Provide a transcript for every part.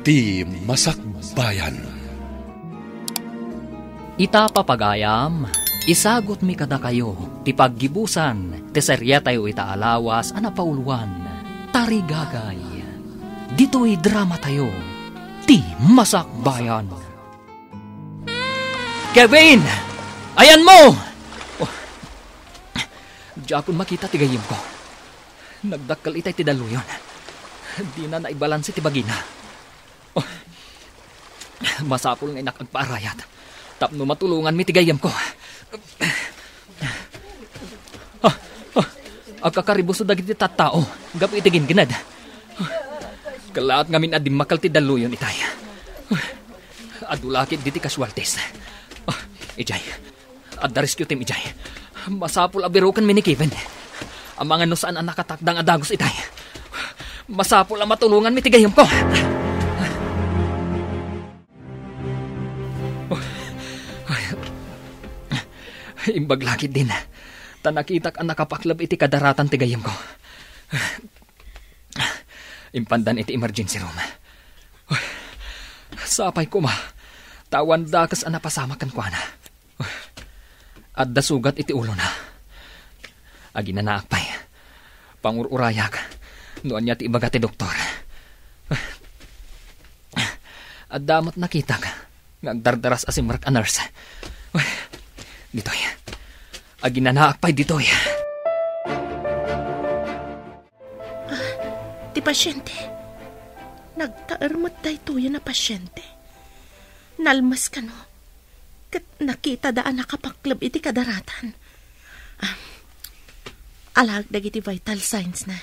Ti Masakbayan. Ita papagayam, isagot mi kada kayo, ti paggibusan, ti serya tayo ita alawas, anapauluan, tarigagay. Dito'y drama tayo, ti Masakbayan. Kevin! Ayan mo! Oh. Diakon makita ti gayim ko. Nagdakkel itay ti daluyon. Di na naibalansi ti bagina. Oh. Masapul nga inak agpaarayat. Tapno matulungan mi ti gayim ko. Agkakaribos na dagiti tattao. Gap itigin ginad. Kalaat ngamin adim makal ti daluyon itay. Adulakit diti kaswaltes. Ijay, adda rescue team ijay. Masapul abirukan mi ni Kevin. Ang mga no saan ang nakatakdang adagos itay. Masapul ang matulungan mi tigayom ko. Imbaglakit din. Tanakitak ang nakapaklab iti kadaratan tigayom ko. Impandan iti emergency room. Sapay ko ma. Tawan dakas ang napasamakan ko na. At dasugat iti ulo na. Agi na naakpay. Pangururayak. Noon niya ti ibaga ti doktor. At damot nakita ka. Nagdardaras asimrak a nurse. Ditoy. Agi na naakpay ditoy. Ti pasyente. Nagtaarmat tayo tuyo na pasyente. Nalmas ka no. Kat nakita daan nakapaklab iti kadaratan. Alag dagiti vital signs na.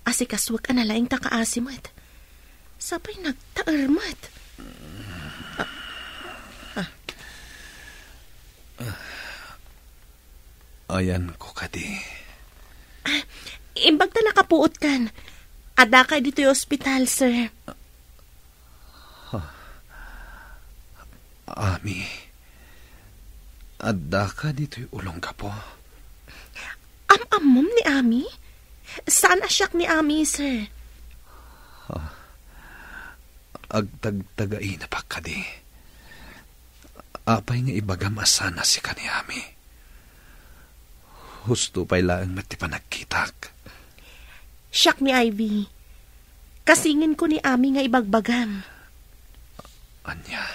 Asikaswag ka nalaing takaasimot. Sabay nagtaarmat. Ayan ko kadi. Imbag na nakapuot kan. Ada ka dito yung ospital, sir. Ami, adda ka dito'y ulong ka po. Amamom ni Ami? Saan asyak ni Ami, sir? Agtagtagay na pa ka di. Apay nga ibagam asana si ka ni Ami. Husto pa'y laang matipanagkitak. Siyak ni Ivy. Kasingin ko ni Ami nga ibagbagam. Anya,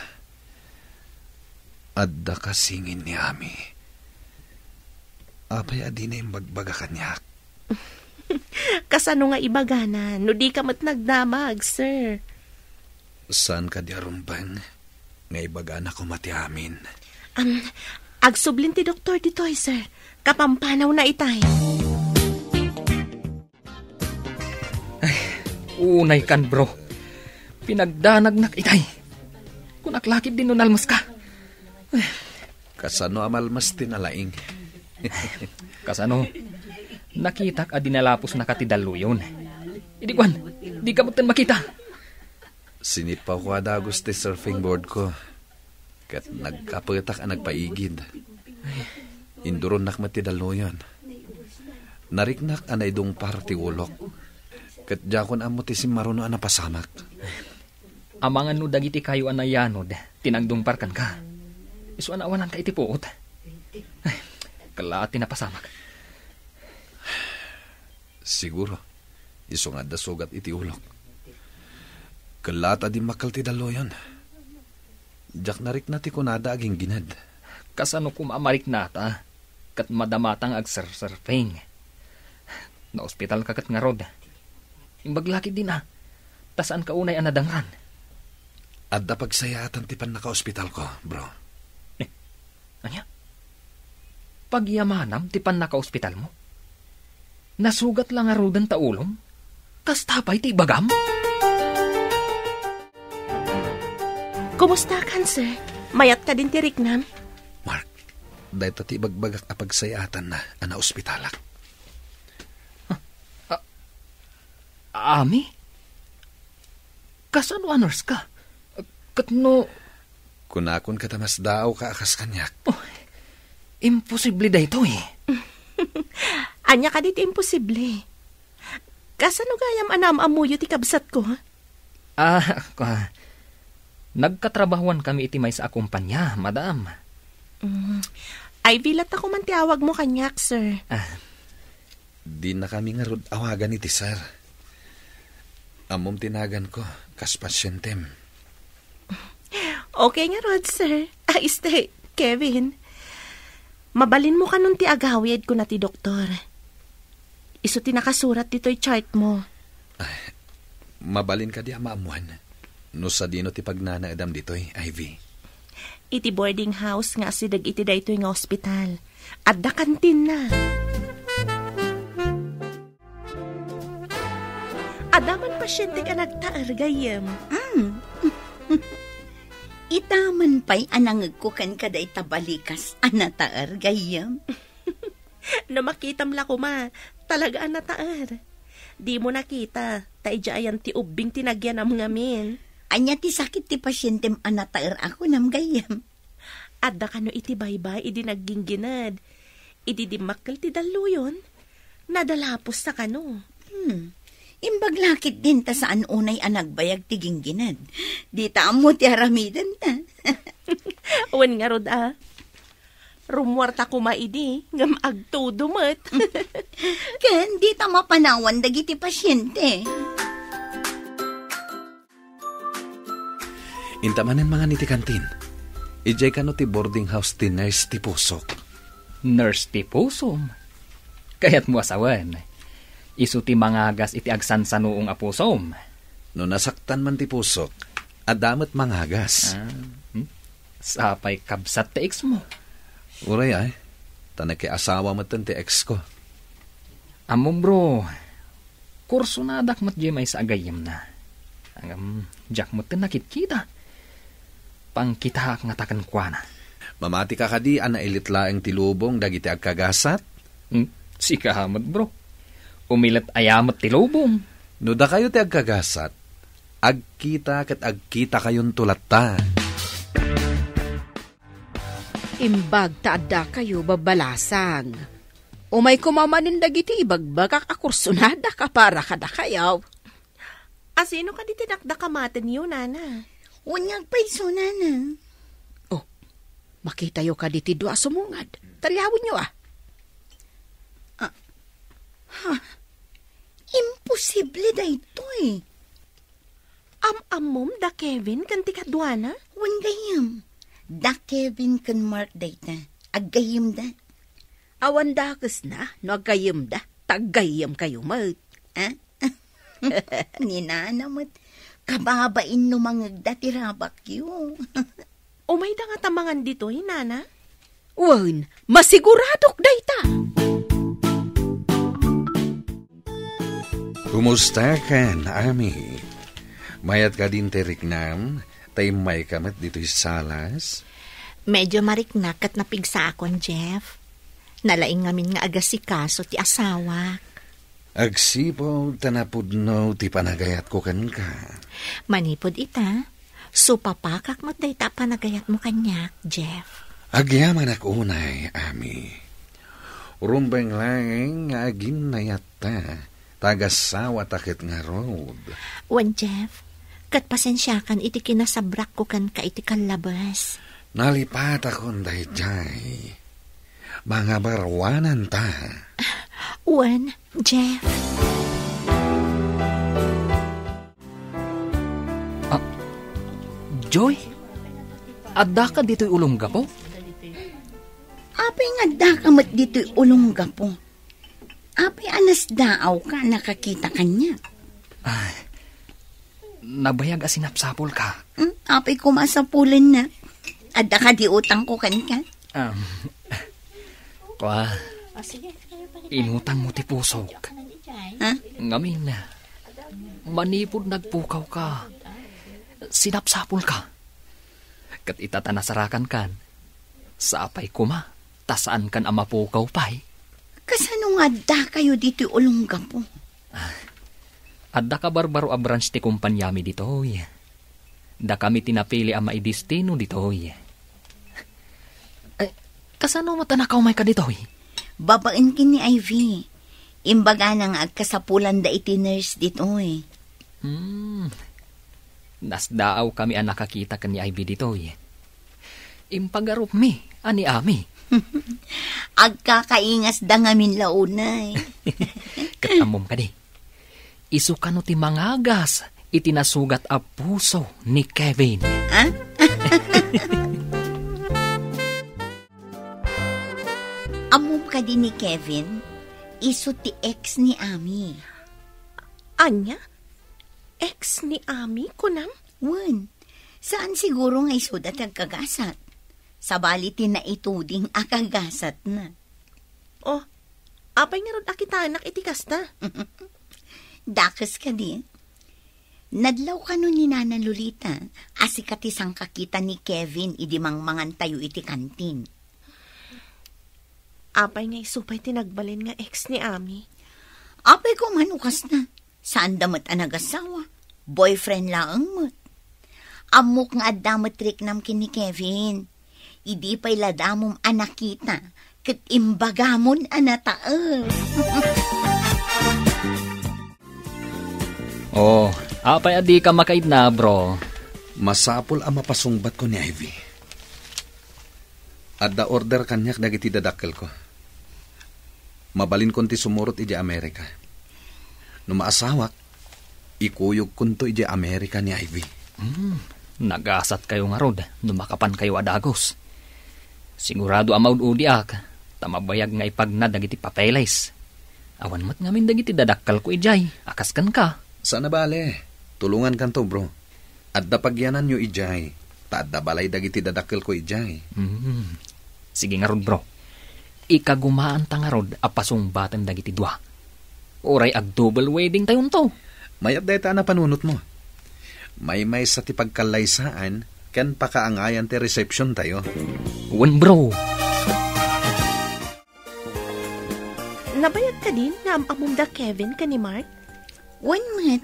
adda kasingin ni Ami. Apay adi na yung bagbaga kanyak. Kasano nga ibagana, no di ka mat nagdamag, sir. Saan ka di arumbang nga ibagana ko mati amin? Agsublin ti doktor ditoy, sir. Kapampanaw na itay. Ay, unay kan bro. Pinagdanagnak itay. Kung naklakit din nun almas ka. Kasano amalmas tinalaing? Kasano? Nakitak a dinalapos na katidalo yun. Idi kwan, di ka mutan makita. Sinipaw ko adagos ti surfing board ko. Kat nagkapatak ang nagpaigid. Induron nak matidalo yun. Nariknak anay dong parti ulok. Kat jakon amo ti si maruno ang napasamak. Amangan no dagiti kayo anayanod, tinagdungparkan ka. Isu anawanan ka iti puot. Ay, kalaati napasamak. Siguro, isu nga da sugat iti ulok. Kalata di makal ti dalo yun. Jak narik na ti kunada aging ginad. Kasano kumamarik nata, kat madamatang agsurfing. Na ospital ka kat nga rod. Imbaglakid din tasaan ka unay anadangran. Adda pagsayatan ti pan naka-ospital ko, bro. Anya? Pagyamanam ti pan naka-ospital mo? Nasugat lang nga rodan taulom? Kas tapay ti bagam? Kumusta kan, sir? Mayat ka din ti Riknam? Mark, dahil ti bagbagak apagsayatan na ana ospitalak. Ami? Kasano nurse ka? Katno... Kunakon ka tamas daaw ka akas kanyak. Oh, imposible da ito eh. Anya ka dito imposible. Kasano gayam anam amuyo ti kabsat ko, ha? Nagkatrabahuan kami iti may sa akumpanya, madam. Ay, vilat ako man tiawag mo kanyak, sir. Di na kami nga rod awagan iti sir. Amom tinagan ko, kas pasyentem. Okay nga, Rod, sir. Kevin. Mabalin mo ka nun ti agawid ko na ti doktor. Iso ti nakasurat dito'y chart mo. Mabalin ka di amaamuan. No sa dino ti pagnanaadam dito'y, Ivy. Iti boarding house nga asidag iti daytoy nga ospital. At da kantin na. Adaman pasyente ka nagtaar gayem. Itaman pa'y anangag ko kan kaday tabalikas anataar gayam. No makitam la ko ma, talaga anataar. Di mo nakita, taidya ayan ti ubing tinagyan am ngamin. Anya ti sakit ti pasyentem anataar ako nam gayam. Adda kano iti baybay, idi naggingginad. Idi dimakkel ti daluyon. Nadalapos sa kano. Imbaglakit din ta saan unay anagbayag ti gingginad. Di ta mo ti haramidan ta. Uwan nga rod Rumwarta ko maidi, ngam agtudumat. Ken, di ta mapanawan dagiti pasyente. Intamanen mga niti kantin. Ijay ka no ti boarding house ti nurse ti pusok. Nurse ti pusom. Kaya't mo asawan. Isu ti mangagas iti agsansanuong apusom. No nasaktan man ti pusok, adamat mangagas. Sapay kabsat ti ex mo. Uray ay, tanaki asawa matan ti ex ko. Amom bro, kurso na dakmat di may sa agayim na. Jack mo tin nakikita. Pangkita nga takan kwa na. Mamati ka kadi, anailit laeng tilubong dagiti agkagasat? Si kahamad bro. Umilat ayamat tilubong. No da kayo ti agkagasat, agkita kat agkita kayon tulata. Imbag taadda kayo babalasang. Umay kumamanin dagiti ibagbagak akursunada ka para kada kayaw. Asino ka di tinakdakamatin yun, Nana? Unyag pa'y sunana. Oh, makita yo ka diti doa sumungad. Talyawin nyo Imposible da ito eh. Amom da Kevin kanti kadwana? Wan gayam. Da Kevin kan Mark data. Agayim da. Awan dakas na, no agayim da. Tagayim kayo mat. Ninanamat. Kababain no mga datirabak yun. Umay da nga tamangan dito, Nana? Wan, masiguradok dayta. Kumusta ka, Ami? Mayat ka din teriknam, tay may kamat dito salas? Medyo mariknak at napigsa akon, Jeff. Nalaing ngamin nga agasikaso ti asawa. Agsipo, tanapod no, ti panagayat ko kan ka. Manipod ita, supapakak mo't dayta panagayat mo kanyak, Jeff. Agyaman ak unay, Ami. Rumbeng lang nga agin na yata, tagasawa takit nga road. Wan, Jeff, kat pasensyakan iti kinasabrak ko kan ka iti kalabas. Nalipat akong dayjay. Mga barwanan ta. Wan, Jeff. Joy? Adda ka dito'y ulongga po? Apay nga da kamat dito'y ulongga po. Apay anas daaw ka nakakita kanya. Nabayag asinapsapol ka. Apay kumasapulan na. Adda ka di utang ko kan ka. Inutang mo ti pusok. Ngamin na. Manipod nagpukaw ka. Sinapsapol ka. Kat itatanasarakan kan. Sa apay kuma, tasaan kan amapukaw pa'y. Kasano nga da kayo dito'y ulongga po? Adda ka barbaro a branch ti kumpanyami dito'y. Da kami tinapili ang maidistino dito'y. Kasano matanakaw may ka dito'y? Babain kini Ivy. Imbaga na nga agkasapulan da iti nurse dito'y. Nasdaaw kami ang nakakita kan ni Ivy ditoy. Impagarup mi, ani ami. Agkakaingas da ngamin launay. Katamom ka di. Isu ka no ti mangagas, itinasugat a puso ni Kevin. Amom ka din ni Kevin, isu ti ex ni Ami. Anya? Ex ni Ami, kunam? Wan, saan siguro nga isu at agkagasat? Sa balitin na ituding akagasat na. Oh, apay nga rod akitanak iti kasta. Dakas ka di. Nadlaw ka nun ni Nana Lolita, asikatisang kakita ni Kevin idimang mangan tayo iti kantin. Apay nga isupay tinagbalin nga ex ni Ami. Apay ko manukas na. Saan damat ang nagasawa? Boyfriend lang mo. Amok nga damat trik namkin ni Kevin. Idi pa'y ladamom anakita. Kat imbagamon anataal. Oh, apay adi ka makaid na, bro. Masapol ang mapasungbat ko ni Ivy. Adda order kanyak dagiti dadakkel ko. Mabalin kon ti sumurot iti Amerika. No maasawak, ikuyog kunto iti Amerika ni Ivy. Nagasat kayo nga rod, numakapan kayo adagos. Sigurado amaud udiak, tamabayag nga ipagnad dagiti papeles. Awan mat ngamin dagiti dadakkal ko ijay, akaskan ka. Sana bale, tulungan kanto bro. Adda pagyanan nyo ijay, taadda balay dagiti dadakkel ko ijay. Sige nga rod bro, ikagumaan ta nga rod apasong batem dagiti dua. Oray ag double wedding tayon to. Mayat deta na panunot mo. May sa ti pagkalaysaan, ken pakaangayan ti reception tayo. Wen bro. Nabayag ka din na amamong da Kevin ka ni Mark? Wan mat,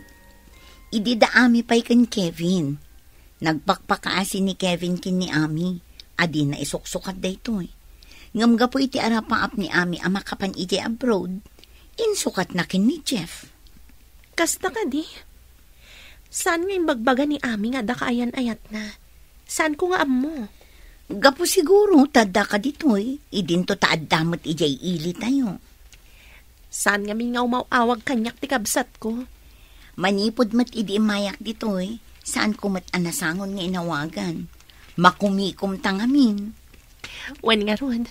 ididaami pa'y kan Kevin. Nagpakpakaasi ni Kevin kin ni Ami. Adi na isuksukat da ito eh. Ngamga po iti arapaap ni Ami ang makapan iti abroad. Insukat na kin ni Jeff. Kasta ka di. Saan nga yung bagbaga ni Ami nga da kaayan-ayat na? Saan ko nga mo? Gapo siguro, tada ka dito eh. Idinto taadamot ijay ili tayo. Saan nga nga umawawag kanyak ti kabsat ko? Manipod mat idi mayak dito eh. Saan ko mat anasangon nga inawagan? Makumikom tangamin. Wen nga rod.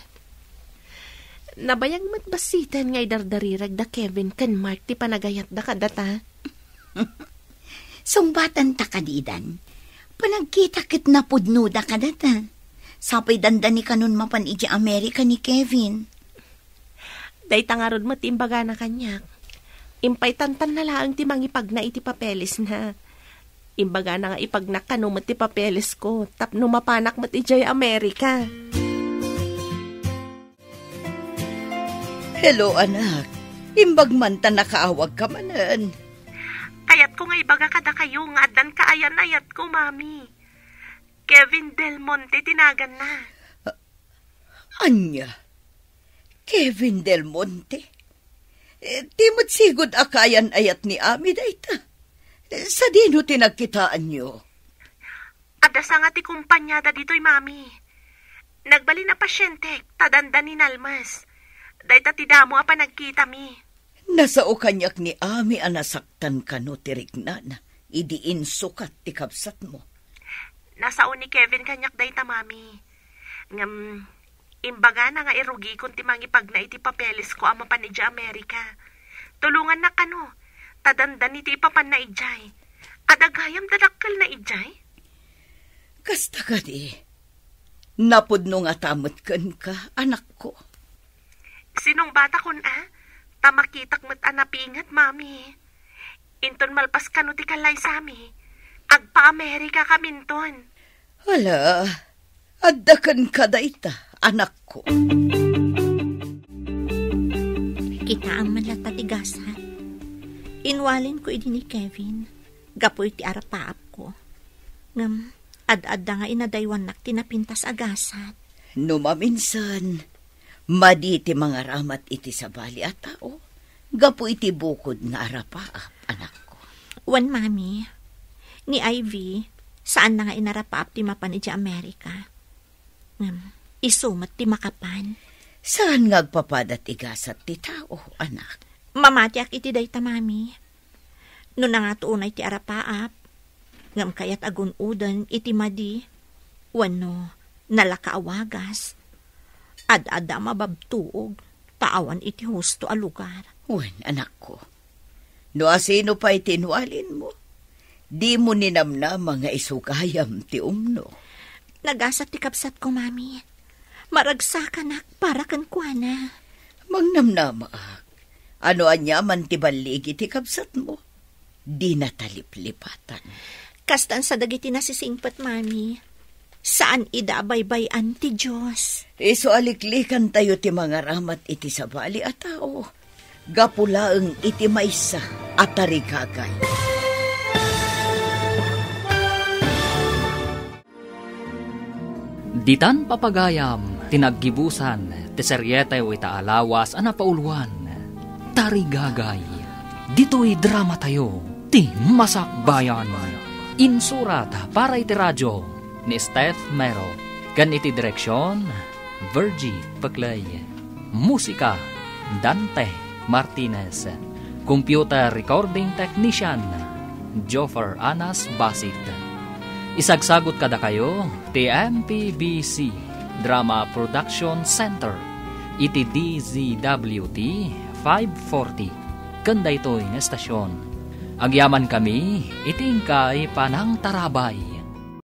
Nabayag mat basitan nga idardarirag da Kevin kan Mark ti panagayat da kadata. Sumbatan ta kadidan. Panagkita kit na pudno da kadata. Sapay dandani kanon mapan iji Amerika ni Kevin. Day tangarod mo timbaga na kanyak. Impay tantan na laang ti mangipag na iti papeles na. Imbaga na nga ipagnak ka no ti papeles ko. Tapno mapanak mat ijay Amerika. Hello anak. Imbag man ta nakaawag ka manan. Kayat ko nga ibaga kada kayo nga adan kaayan-ayat ko, mami. Kevin Del Monte tinagan na. Anya? Kevin Del Monte? Timot sigod akayan-ayat ni Ami dayta. Sa dino tinagkitaan nyo? Adasa nga ti kumpanyada dito'y, mami. Nagbali na pasyente, tadanda ni Nalmas. Dayta ti damo apa nagkita mi. Nasa o kanyak ni Ami anasaktan ka no tiriknan. Idiin sukat ti kapsat mo. Nasa o ni Kevin kanyak dayta, mami. Ngam, imbaga na nga irugi kung ti mangipag na iti papeles ko ama panidya Amerika. Tulungan na kano, tadanda ni ti ipapan na ijay. Adagayam dadakkel na ijay? Kasta ka di. Napudno nga tamot kan ka, anak ko. Sinong bata kun Tamakitak mo't anapingat, mami. Inton malpas ka no ti kalay sami. Agpa-Amerika kaminton. Hala, addakan ka dayta, anak ko. Kita ang malatatigasan. Inwalin ko idi ni Kevin. Gapoy ti arapaap ko. Ngam, ad-adda nga inadaywan nak tinapintas agasat. No maminsan, maditi mga ramat iti sabali at tao. Gapo iti bukod nga arapaap, anak ko. Wan, mami. Ni Ivy, saan na nga inarapaap ti mapan iti Amerika. Isumat ti makapan. Saan ngagpapadat igasat ti tao, anak? Mamatiak iti dayta, mami. No na nga tuunay ti arapaap, ngam kayat agun-udan iti madi, wano nalakaawagas, ad-ada mababtuog, taawan iti husto a lugar. Wen, anak ko, no asino pa itinwalin mo, di mo ninamna mga isukayam ti umno. Nagasat ti kapsat ko, mami. Maragsakan para kan kuana. Mangnamnamaak, ano anyaman ti baligi ti kapsat mo, di nataliplipatan. Kastan sa dagiti nasisingpat, mami. Saan idaabaybayan ti Diyos? Iso aliklikan tayo ti mga ramat iti sabali a tao. Gapulaeng iti maysa at tarigagay. Ditan papagayam, tinaggibusan, ti seryete o itaalawas, anapauluan, tarigagay. Dito'y drama tayo, ti Masakbayan. Insurat para iti radyo, ni Steph Mero. Gan iti direksyon, Virgie Paclay. Musika, Dante Martinez. Computer recording technician, Joffer Anas Basit. Isagsagot kada kayo, ti MPBC Drama Production Center. Iti DZWT 540. Kanda ito'y estasyon. Agyaman kami, iting kay Panang Tarabay.